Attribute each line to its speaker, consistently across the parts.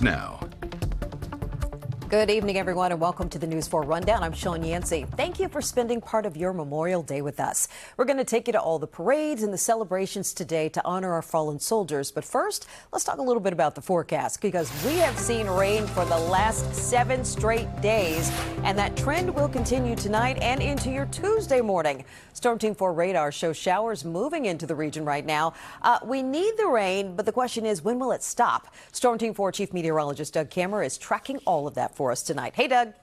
Speaker 1: now.
Speaker 2: Good evening, everyone, and welcome to the News 4 Rundown. I'm Sean Yancey. Thank you for spending part of your Memorial Day with us. We're going to take you to all the parades and the celebrations today to honor our fallen soldiers. But first, let's talk a little bit about the forecast, because we have seen rain for the last 7 straight days, and that trend will continue tonight and into your Tuesday morning. Storm Team 4 radar shows showers moving into the region right now. We need the rain, but the question is, when will it stop? Storm Team 4 Chief Meteorologist Doug Kammerer is tracking all of that for us tonight. Hey, Doug.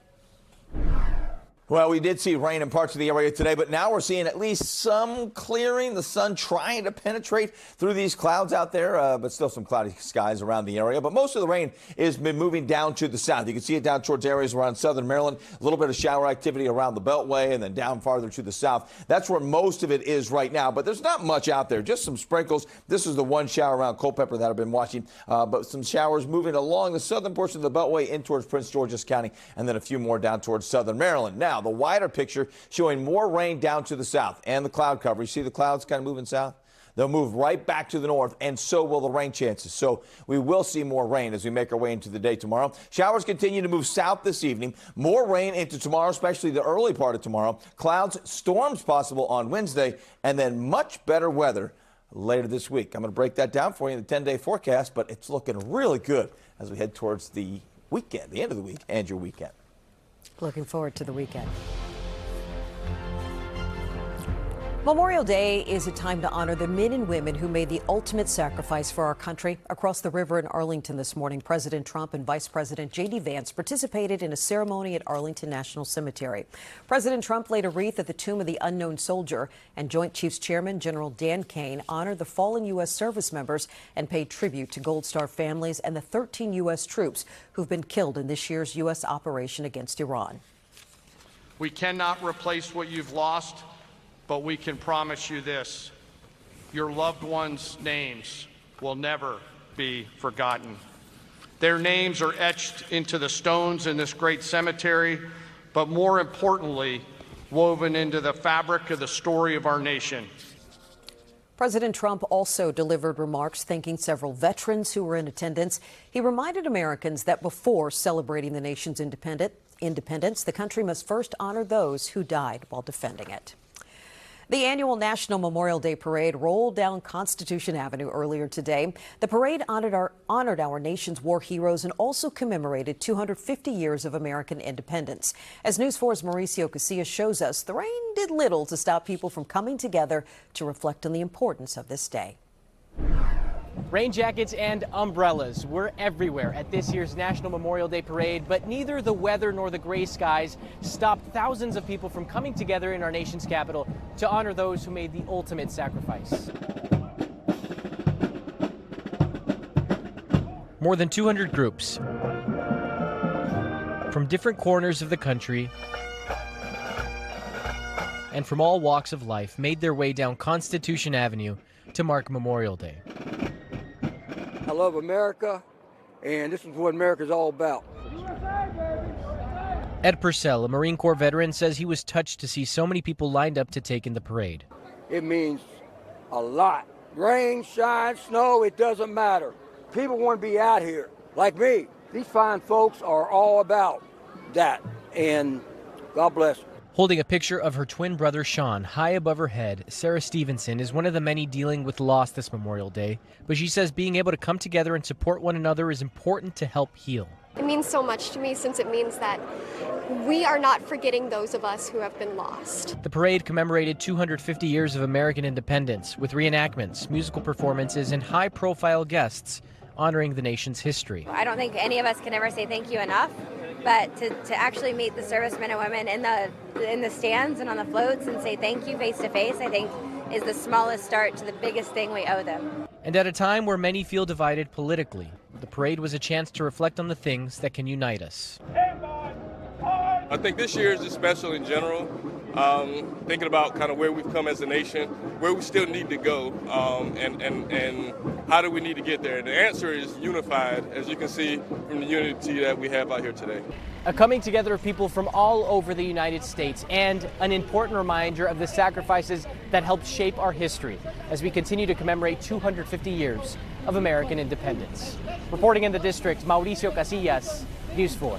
Speaker 3: Well, we did see rain in parts of the area today, but now we're seeing at least some clearing. The sun trying to penetrate through these clouds out there, but still some cloudy skies around the area. But most of the rain has been moving down to the south. You can see it down towards areas around southern Maryland, a little bit of shower activity around the Beltway, and then down farther to the south. That's where most of it is right now, but there's not much out there, just some sprinkles. This is the one shower around Culpeper that I've been watching, but some showers moving along the southern portion of the Beltway in towards Prince George's County, and then a few more down towards southern Maryland. Now, the wider picture showing more rain down to the south and the cloud cover. You see the clouds kind of moving south? They'll move right back to the north, and so will the rain chances. So we will see more rain as we make our way into the day tomorrow. Showers continue to move south this evening. More rain into tomorrow, especially the early part of tomorrow. Clouds, storms possible on Wednesday, and then much better weather later this week. I'm going to break that down for you in the 10-day forecast, but it's looking really good as we head towards the weekend, the end of the week, and your weekend.
Speaker 2: Looking forward to the weekend. Memorial Day is a time to honor the men and women who made the ultimate sacrifice for our country. Across the river in Arlington this morning, President Trump and Vice President J.D. Vance participated in a ceremony at Arlington National Cemetery. President Trump laid a wreath at the tomb of the unknown soldier, and Joint Chiefs Chairman General Dan Kane honored the fallen U.S. service members and paid tribute to Gold Star families and the 13 U.S. troops who've been killed in this year's U.S. operation against Iran.
Speaker 4: We cannot replace what you've lost, but we can promise you this: your loved ones' names will never be forgotten. Their names are etched into the stones in this great cemetery, but more importantly, woven into the fabric of the story of our nation.
Speaker 2: President Trump also delivered remarks thanking several veterans who were in attendance. He reminded Americans that before celebrating the nation's independence, the country must first honor those who died while defending it. The annual National Memorial Day Parade rolled down Constitution Avenue earlier today. The parade honored our nation's war heroes and also commemorated 250 years of American independence. As News 4's Mauricio Casillas shows us, the rain did little to stop people from coming together to reflect on the importance of this day.
Speaker 5: Rain jackets and umbrellas were everywhere at this year's National Memorial Day Parade, but neither the weather nor the gray skies stopped thousands of people from coming together in our nation's capital to honor those who made the ultimate sacrifice. More than 200 groups from different corners of the country and from all walks of life made their way down Constitution Avenue to mark Memorial Day.
Speaker 6: I love America, and this is what America's all about.
Speaker 5: Ed Purcell, a Marine Corps veteran, says he was touched to see so many people lined up to take in the parade.
Speaker 6: It means a lot. Rain, shine, snow, it doesn't matter. People want to be out here, like me. These fine folks are all about that, and God bless them.
Speaker 5: Holding a picture of her twin brother Sean high above her head, Sarah Stevenson is one of the many dealing with loss this Memorial Day, but she says being able to come together and support one another is important to help heal.
Speaker 7: It means so much to me, since it means that we are not forgetting those of us who have been lost.
Speaker 5: The parade commemorated 250 years of American independence with reenactments, musical performances, and high-profile guests honoring the nation's history.
Speaker 8: I don't think any of us can ever say thank you enough. But to actually meet the servicemen and women in the stands and on the floats and say thank you face to face, I think is the smallest start to the biggest thing we owe them.
Speaker 5: And at a time where many feel divided politically, the parade was a chance to reflect on the things that can unite us.
Speaker 9: I think this year is just special in general. Thinking about kind of where we've come as a nation, where we still need to go, and how do we need to get there? The answer is unified, as you can see from the unity that we have out here today.
Speaker 5: A coming together of people from all over the United States, and an important reminder of the sacrifices that helped shape our history as we continue to commemorate 250 years of American independence. Reporting in the district, Mauricio Casillas, News 4.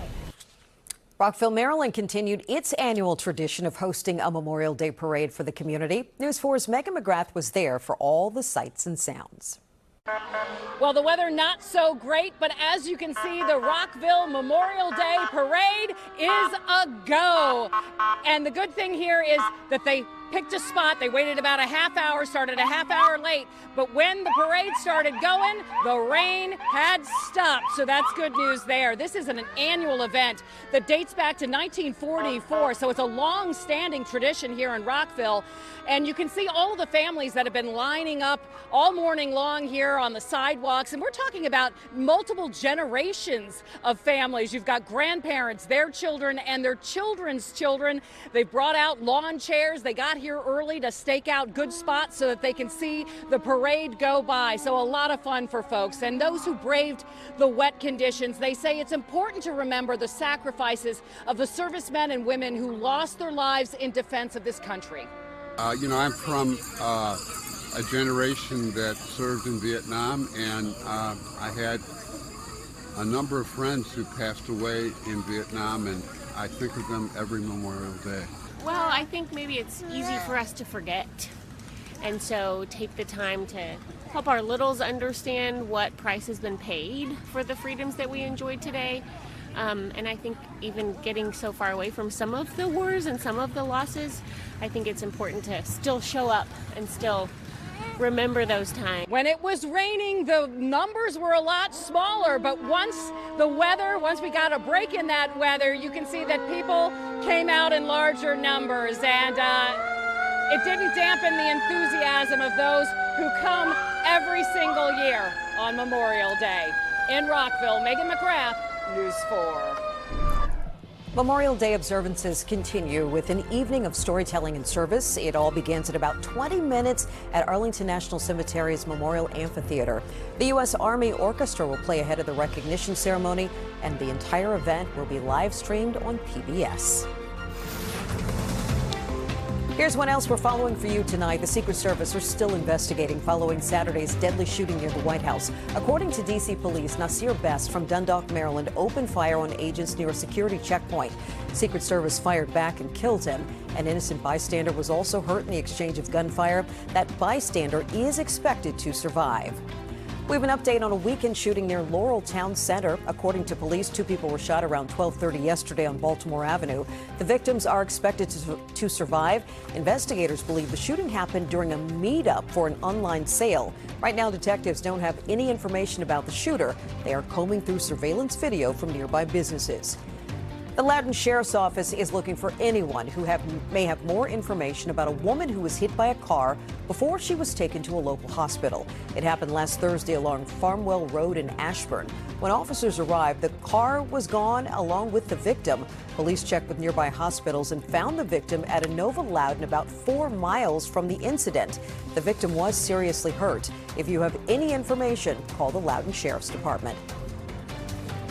Speaker 2: Rockville, Maryland continued its annual tradition of hosting a Memorial Day parade for the community. News 4's Megan McGrath was there for all the sights and sounds.
Speaker 1: Well, the weather not so great, but as you can see, the Rockville Memorial Day Parade is a go. And the good thing here is that they picked a spot. They waited about a half hour, started a half hour late. But when the parade started going, the rain had stopped. So that's good news there. This is an annual event that dates back to 1944. So it's a long-standing tradition here in Rockville. And you can see all the families that have been lining up all morning long here on the sidewalks. And we're talking about multiple generations of families. You've got grandparents, their children, and their children's children. They've brought out lawn chairs. They got here early to stake out good spots so that they can see the parade go by. So a lot of fun for folks. And those who braved the wet conditions, they say it's important to remember the sacrifices of the servicemen and women who lost their lives in defense of this country.
Speaker 10: I'm from a generation that served in Vietnam, and I had a number of friends who passed away in Vietnam, and I think of them every Memorial Day.
Speaker 11: Well, I think maybe it's easy for us to forget, and so take the time to help our littles understand what price has been paid for the freedoms that we enjoyed today. And I think even getting so far away from some of the wars and some of the losses, I think it's important to still show up and still remember those times.
Speaker 1: When it was raining, the numbers were a lot smaller, but once we got a break in that weather, you can see that people came out in larger numbers, and it didn't dampen the enthusiasm of those who come every single year on Memorial Day. In Rockville, Megan McGrath, News 4.
Speaker 2: Memorial Day observances continue with an evening of storytelling and service. It all begins at about 20 minutes at Arlington National Cemetery's Memorial Amphitheater. The U.S. Army Orchestra will play ahead of the recognition ceremony, and the entire event will be live streamed on PBS. Here's what else we're following for you tonight. The Secret Service are still investigating following Saturday's deadly shooting near the White House. According to D.C. Police, Nasir Best from Dundalk, Maryland, opened fire on agents near a security checkpoint. Secret Service fired back and killed him. An innocent bystander was also hurt in the exchange of gunfire. That bystander is expected to survive. We have an update on a weekend shooting near Laurel Town Center. According to police, 2 people were shot around 12:30 yesterday on Baltimore Avenue. The victims are expected to survive. Investigators believe the shooting happened during a meetup for an online sale. Right now, detectives don't have any information about the shooter. They are combing through surveillance video from nearby businesses. The Loudoun Sheriff's Office is looking for anyone who may have more information about a woman who was hit by a car before she was taken to a local hospital. It happened last Thursday along Farmwell Road in Ashburn. When officers arrived, the car was gone along with the victim. Police checked with nearby hospitals and found the victim at a Nova Loudoun about 4 miles from the incident. The victim was seriously hurt. If you have any information, call the Loudoun Sheriff's Department.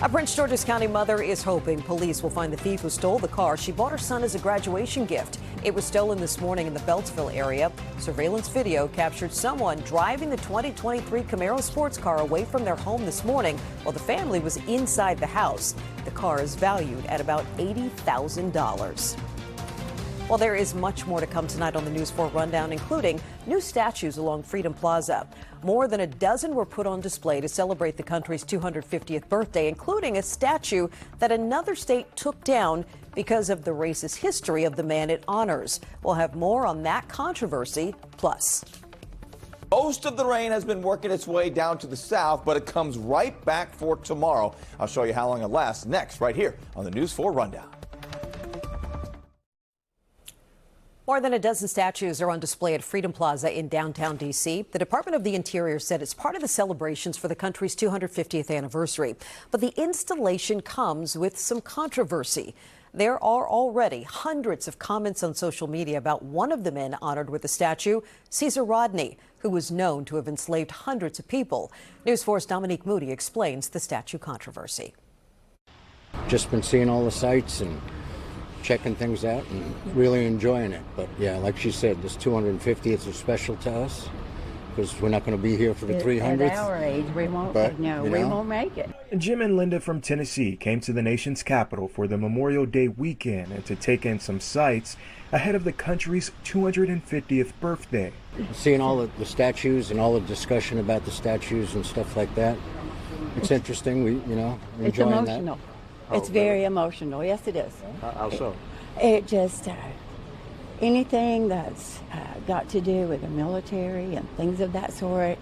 Speaker 2: A Prince George's County mother is hoping police will find the thief who stole the car she bought her son as a graduation gift. It was stolen this morning in the Beltsville area. Surveillance video captured someone driving the 2023 Camaro sports car away from their home this morning while the family was inside the house. The car is valued at about $80,000. Well, there is much more to come tonight on the News 4 Rundown, including new statues along Freedom Plaza. More than a dozen were put on display to celebrate the country's 250th birthday, including a statue that another state took down because of the racist history of the man it honors. We'll have more on that controversy, plus.
Speaker 3: Most of the rain has been working its way down to the south, but it comes right back for tomorrow. I'll show you how long it lasts next, right here on the News 4 Rundown.
Speaker 2: More than a dozen statues are on display at Freedom Plaza in downtown D.C. The Department of the Interior said it's part of the celebrations for the country's 250th anniversary. But the installation comes with some controversy. There are already hundreds of comments on social media about one of the men honored with the statue, Caesar Rodney, who was known to have enslaved hundreds of people. News 4's Dominique Moody explains the statue controversy.
Speaker 12: Just been seeing all the sights and checking things out and really enjoying it. But yeah, like she said, this 250th is special to us, because we're not going to be here for the 300th.
Speaker 13: At our age, we won't.
Speaker 12: But,
Speaker 13: we won't make it.
Speaker 14: Jim and Linda from Tennessee came to the nation's capital for the Memorial Day weekend and to take in some sights ahead of the country's 250th birthday.
Speaker 12: Seeing all the statues and all the discussion about the statues and stuff like that, it's interesting. We're
Speaker 13: it's
Speaker 12: enjoying
Speaker 13: emotional.
Speaker 12: that.
Speaker 13: It's very emotional. Yes, it is.
Speaker 12: How so?
Speaker 13: It just anything that's got to do with the military and things of that sort,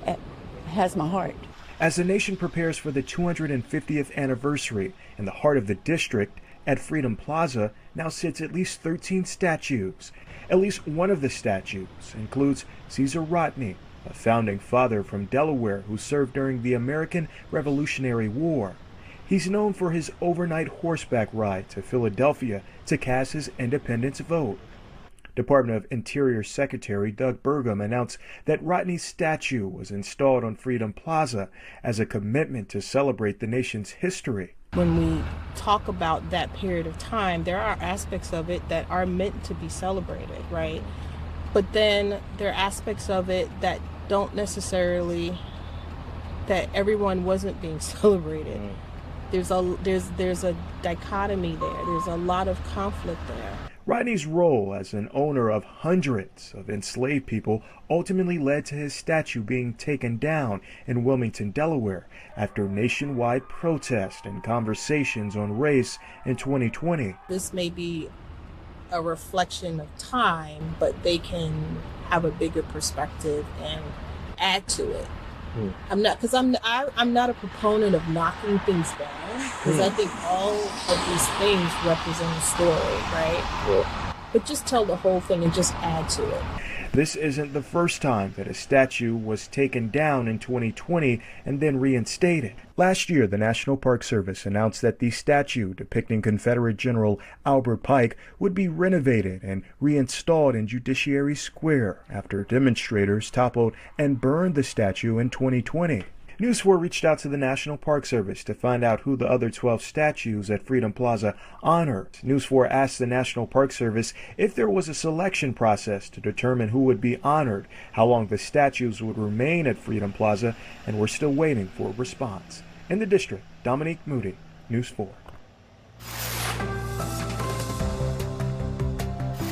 Speaker 13: it has my heart.
Speaker 14: As the nation prepares for the 250th anniversary, in the heart of the district, at Freedom Plaza now sits at least 13 statues. At least one of the statues includes Caesar Rodney, a founding father from Delaware who served during the American Revolutionary War. He's known for his overnight horseback ride to Philadelphia to cast his independence vote. Department of Interior Secretary Doug Burgum announced that Rodney's statue was installed on Freedom Plaza as a commitment to celebrate the nation's history.
Speaker 15: When we talk about that period of time, there are aspects of it that are meant to be celebrated, right? But then there are aspects of it that don't necessarily, that everyone wasn't being celebrated. There's a dichotomy there. There's a lot of conflict there.
Speaker 14: Rodney's role as an owner of hundreds of enslaved people ultimately led to his statue being taken down in Wilmington, Delaware, after nationwide protests and conversations on race in 2020.
Speaker 15: This may be a reflection of time, but they can have a bigger perspective and add to it. I'm not a proponent of knocking things down, because I think all of these things represent a story, right? But just tell the whole thing and just add to it.
Speaker 14: This isn't the first time that a statue was taken down in 2020 and then reinstated. Last year, the National Park Service announced that the statue depicting Confederate General Albert Pike would be renovated and reinstalled in Judiciary Square after demonstrators toppled and burned the statue in 2020. News 4 reached out to the National Park Service to find out who the other 12 statues at Freedom Plaza honored. News 4 asked the National Park Service if there was a selection process to determine who would be honored, how long the statues would remain at Freedom Plaza, and we're still waiting for a response. In the district, Dominique Moody, News 4.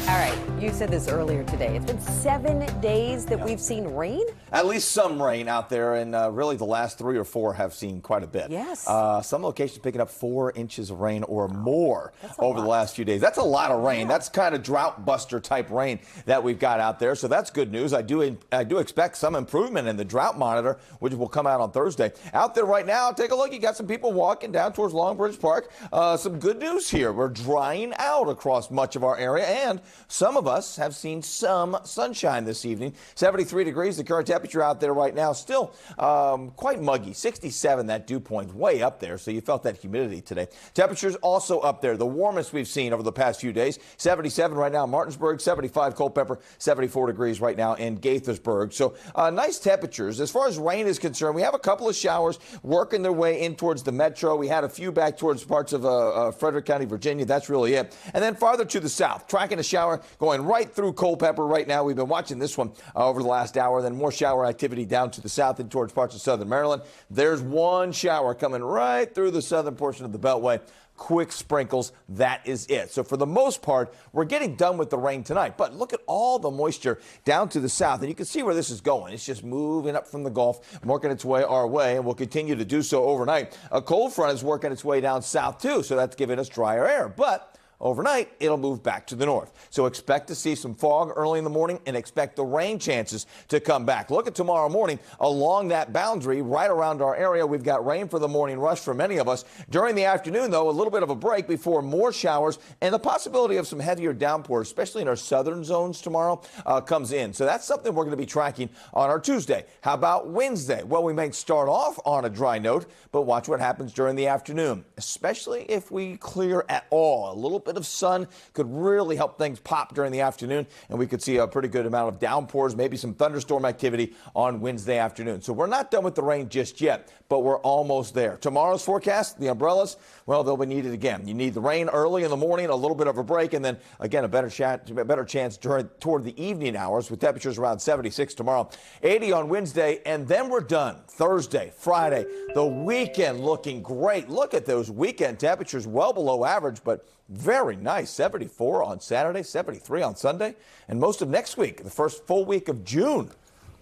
Speaker 2: All right, you said this earlier today. It's been 7 days that we've seen rain?
Speaker 3: At least some rain out there, and really the last 3 or 4 have seen quite a bit.
Speaker 2: Yes.
Speaker 3: Some locations picking up 4 inches of rain or more over the last few days. That's a lot of rain. That's kind of drought buster type rain that we've got out there. So that's good news. I do expect some improvement in the drought monitor, which will come out on Thursday. Out there right now, take a look. You got some people walking down towards Long Bridge Park. Some good news here. We're drying out across much of our area, and some of us have seen some sunshine this evening. 73 degrees, the current temperature out there right now. Still quite muggy. 67, that dew point, way up there. So you felt that humidity today. Temperatures also up there. The warmest we've seen over the past few days. 77 right now in Martinsburg, 75 Culpeper, 74 degrees right now in Gaithersburg. So nice temperatures. As far as rain is concerned, we have a couple of showers working their way in towards the metro. We had a few back towards parts of Frederick County, Virginia. That's really it. And then farther to the south, tracking a shower going right through Culpeper right now. We've been watching this one over the last hour. Then more shower activity down to the south and towards parts of southern Maryland. There's one shower coming right through the southern portion of the Beltway. Quick sprinkles, that is it. So for the most part, we're getting done with the rain tonight. But look at all the moisture down to the south, and you can see where this is going. It's just moving up from the Gulf, working its way our way, and will continue to do so overnight. A cold front is working its way down south, too, so that's giving us drier air. But overnight, it'll move back to the north. So expect to see some fog early in the morning and expect the rain chances to come back. Look at tomorrow morning along that boundary right around our area. We've got rain for the morning rush for many of us. During the afternoon, though, a little bit of a break before more showers and the possibility of some heavier downpours, especially in our southern zones tomorrow, comes in. So that's something we're going to be tracking on our Tuesday. How about Wednesday? Well, we may start off on a dry note, but watch what happens during the afternoon, especially if we clear at all. A little bit bit of sun could really help things pop during the afternoon, and we could see a pretty good amount of downpours, maybe some thunderstorm activity on Wednesday afternoon. So we're not done with the rain just yet, but we're almost there. Tomorrow's forecast, the umbrellas, well, they'll be needed again. You need the rain early in the morning, a little bit of a break, and then again a better chance toward the evening hours with temperatures around 76 tomorrow, 80 on Wednesday, and then we're done. Thursday, Friday, the weekend looking great. Look at those weekend temperatures, well below average, but very nice. 74 on Saturday, 73 on Sunday, and most of next week, the first full week of June,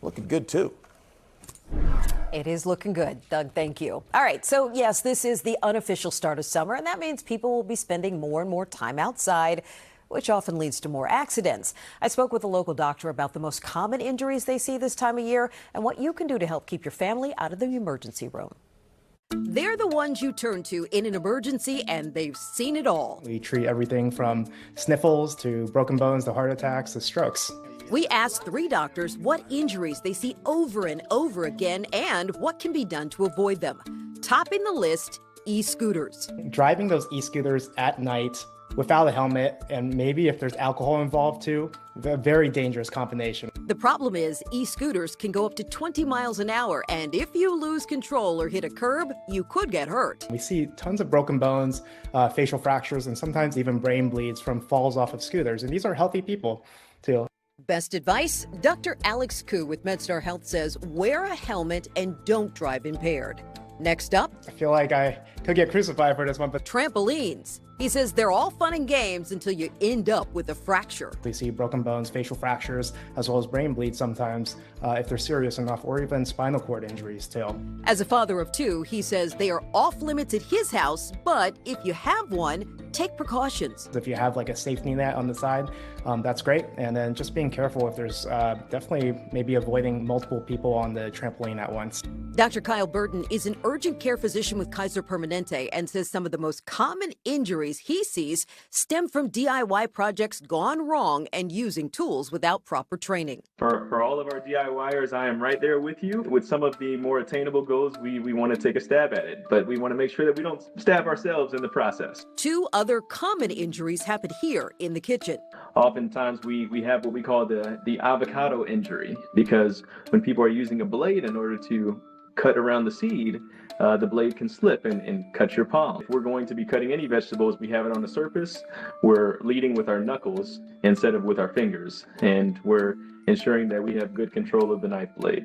Speaker 3: looking good too.
Speaker 2: It is looking good, Doug. Thank you. All right. So, yes, this is the unofficial start of summer, and that means people will be spending more and more time outside, which often leads to more accidents. I spoke with a local doctor about the most common injuries they see this time of year and what you can do to help keep your family out of the emergency room. They're the ones you turn to in an emergency, and they've seen it all.
Speaker 16: We treat everything from sniffles to broken bones to heart attacks to strokes.
Speaker 2: We asked 3 doctors what injuries they see over and over again and what can be done to avoid them. Topping the list, e-scooters.
Speaker 16: Driving those e-scooters at night without a helmet, and maybe if there's alcohol involved too, a very dangerous combination.
Speaker 2: The problem is e-scooters can go up to 20 miles an hour, and if you lose control or hit a curb, you could get hurt.
Speaker 16: We see tons of broken bones, facial fractures, and sometimes even brain bleeds from falls off of scooters, and these are healthy people too.
Speaker 2: Best advice? Dr. Alex Koo with MedStar Health says wear a helmet and don't drive impaired. Next up,
Speaker 16: I feel like I could get crucified for this one, but
Speaker 2: trampolines. He says they're all fun and games until you end up with a fracture.
Speaker 16: We see broken bones, facial fractures, as well as brain bleeds sometimes if they're serious enough, or even spinal cord injuries too.
Speaker 2: As a father of 2, he says they are off limits at his house, but if you have one, take precautions.
Speaker 16: If you have like a safety net on the side, that's great. And then just being careful if there's definitely maybe avoiding multiple people on the trampoline at once.
Speaker 2: Dr. Kyle Burton is an urgent care physician with Kaiser Permanente and says some of the most common injuries he sees stem from DIY projects gone wrong and using tools without proper training.
Speaker 17: For all of our DIYers, I am right there with you. With some of the more attainable goals, we want to take a stab at it, but we want to make sure that we don't stab ourselves in the process.
Speaker 2: 2 other common injuries happen here in the kitchen.
Speaker 17: Oftentimes we have what we call the avocado injury, because when people are using a blade in order to cut around the seed, the blade can slip and cut your palm. If we're going to be cutting any vegetables, we have it on the surface, we're leading with our knuckles instead of with our fingers, and we're ensuring that we have good control of the knife blade.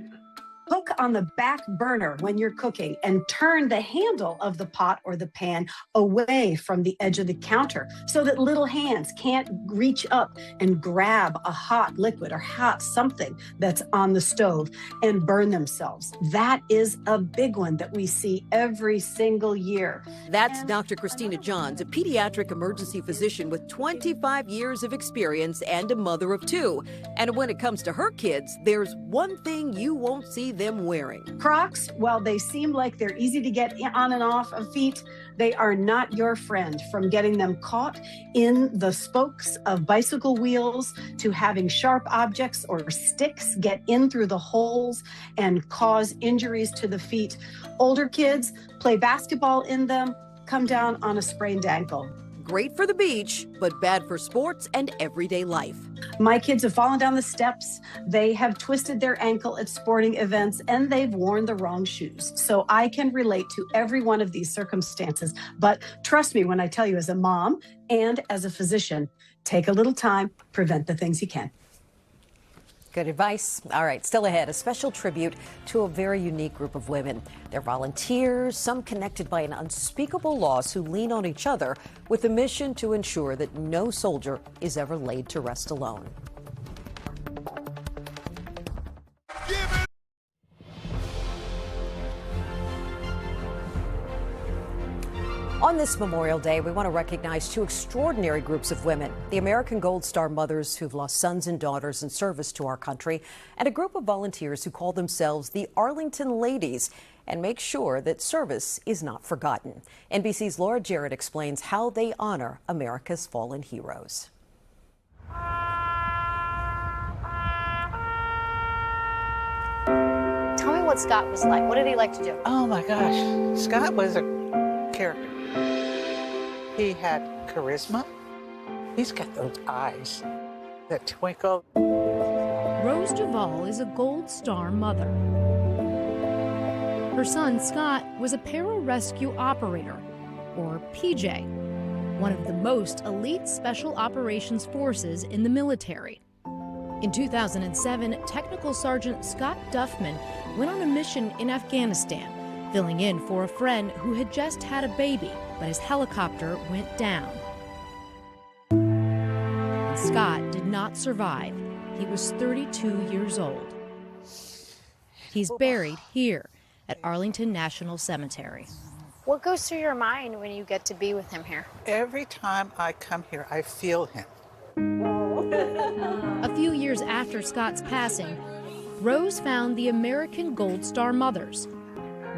Speaker 18: Hook on the back burner when you're cooking and turn the handle of the pot or the pan away from the edge of the counter so that little hands can't reach up and grab a hot liquid or hot something that's on the stove and burn themselves. That is a big one that we see every single year.
Speaker 2: That's Dr. Christina Johns, a pediatric emergency physician with 25 years of experience and a mother of 2. And when it comes to her kids, there's one thing you won't see them wearing.
Speaker 18: Crocs, while they seem like they're easy to get on and off of feet, they are not your friend. From getting them caught in the spokes of bicycle wheels to having sharp objects or sticks get in through the holes and cause injuries to the feet. Older kids play basketball in them, come down on a sprained ankle.
Speaker 2: Great for the beach, but bad for sports and everyday life.
Speaker 18: My kids have fallen down the steps, they have twisted their ankle at sporting events, and they've worn the wrong shoes. So I can relate to every one of these circumstances. But trust me when I tell you, as a mom and as a physician, take a little time, prevent the things you can.
Speaker 2: Good advice. All right, still ahead, a special tribute to a very unique group of women. They're volunteers, some connected by an unspeakable loss, who lean on each other with a mission to ensure that no soldier is ever laid to rest alone. On this Memorial Day, we want to recognize 2 extraordinary groups of women, the American Gold Star mothers who've lost sons and daughters in service to our country, and a group of volunteers who call themselves the Arlington Ladies and make sure that service is not forgotten. NBC's Laura Jarrett explains how they honor America's fallen heroes.
Speaker 19: Tell me what Scott was like. What did he like to do?
Speaker 20: Oh my gosh, Scott was a character. He had charisma. He's got those eyes that twinkle.
Speaker 21: Rose Duvall is a Gold Star mother. Her son, Scott, was a pararescue operator, or PJ, one of the most elite special operations forces in the military. In 2007, Technical Sergeant Scott Duffman went on a mission in Afghanistan, filling in for a friend who had just had a baby, but his helicopter went down. And Scott did not survive. He was 32 years old. He's buried here at Arlington National Cemetery.
Speaker 19: What goes through your mind when you get to be with him here?
Speaker 20: Every time I come here, I feel him.
Speaker 21: A few years after Scott's passing, Rose found the American Gold Star Mothers,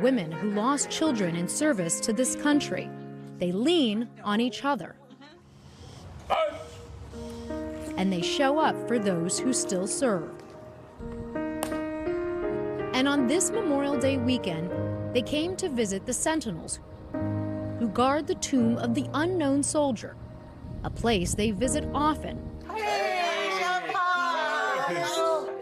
Speaker 21: women who lost children in service to this country. They lean on each other. And they show up for those who still serve. And on this Memorial Day weekend, they came to visit the Sentinels, who guard the tomb of the unknown soldier, a place they visit often.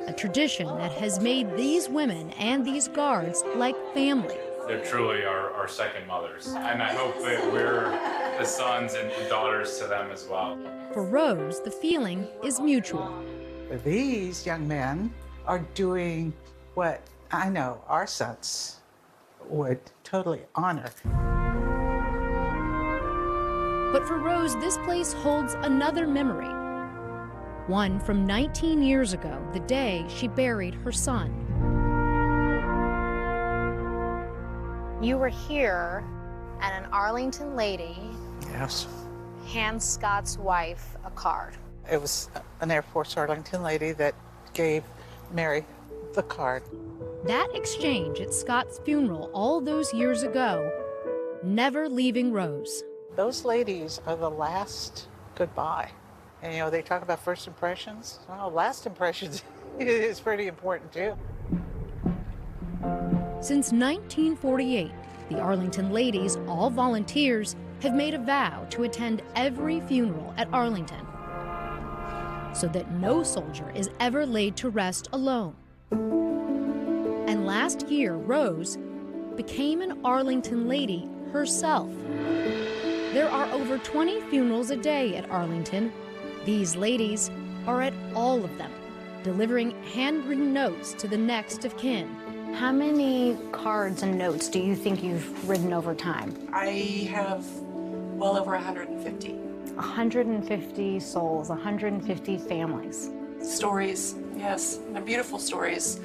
Speaker 21: A tradition that has made these women and these guards like family.
Speaker 22: They're truly our second mothers, and I hope that we're the sons and daughters to them as well.
Speaker 21: For Rose, the feeling is mutual.
Speaker 20: These young men are doing what I know our sons would totally honor.
Speaker 21: But for Rose, this place holds another memory. One from 19 years ago, the day she buried her son.
Speaker 19: You were here, and an Arlington lady
Speaker 20: Yes.
Speaker 19: hands Scott's wife a card.
Speaker 20: It was an Air Force Arlington lady that gave Mary the card.
Speaker 21: That exchange at Scott's funeral all those years ago, never leaving Rose.
Speaker 20: Those ladies are the last goodbye. And you know, they talk about first impressions. Well, last impressions is pretty important too.
Speaker 21: Since 1948, the Arlington ladies, all volunteers, have made a vow to attend every funeral at Arlington so that no soldier is ever laid to rest alone. And last year, Rose became an Arlington lady herself. There are over 20 funerals a day at Arlington. These ladies are at all of them, delivering handwritten notes to the next of kin.
Speaker 19: How many cards and notes do you think you've written over time?
Speaker 23: I have well over 150.
Speaker 19: 150 souls, 150 families.
Speaker 23: Stories, yes, and beautiful stories.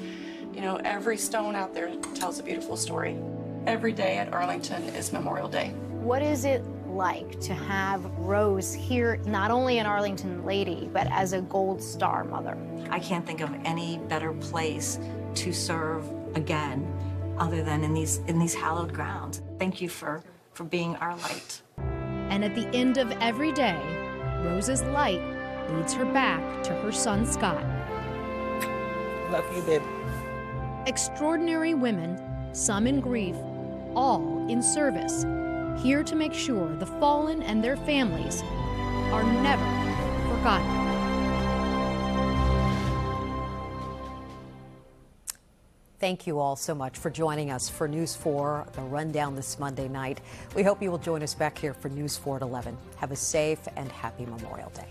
Speaker 23: You know, every stone out there tells a beautiful story. Every day at Arlington is Memorial Day.
Speaker 19: What is it like to have Rose here, not only an Arlington lady, but as a Gold Star mother?
Speaker 24: I can't think of any better place to serve again other than in these hallowed grounds. Thank you for being our light.
Speaker 21: And at the end of every day, Rose's light leads her back to her son, Scott.
Speaker 20: Love you, babe.
Speaker 21: Extraordinary women, some in grief, all in service, here to make sure the fallen and their families are never forgotten.
Speaker 2: Thank you all so much for joining us for News 4, the Rundown this Monday night. We hope you will join us back here for News 4 at 11. Have a safe and happy Memorial Day.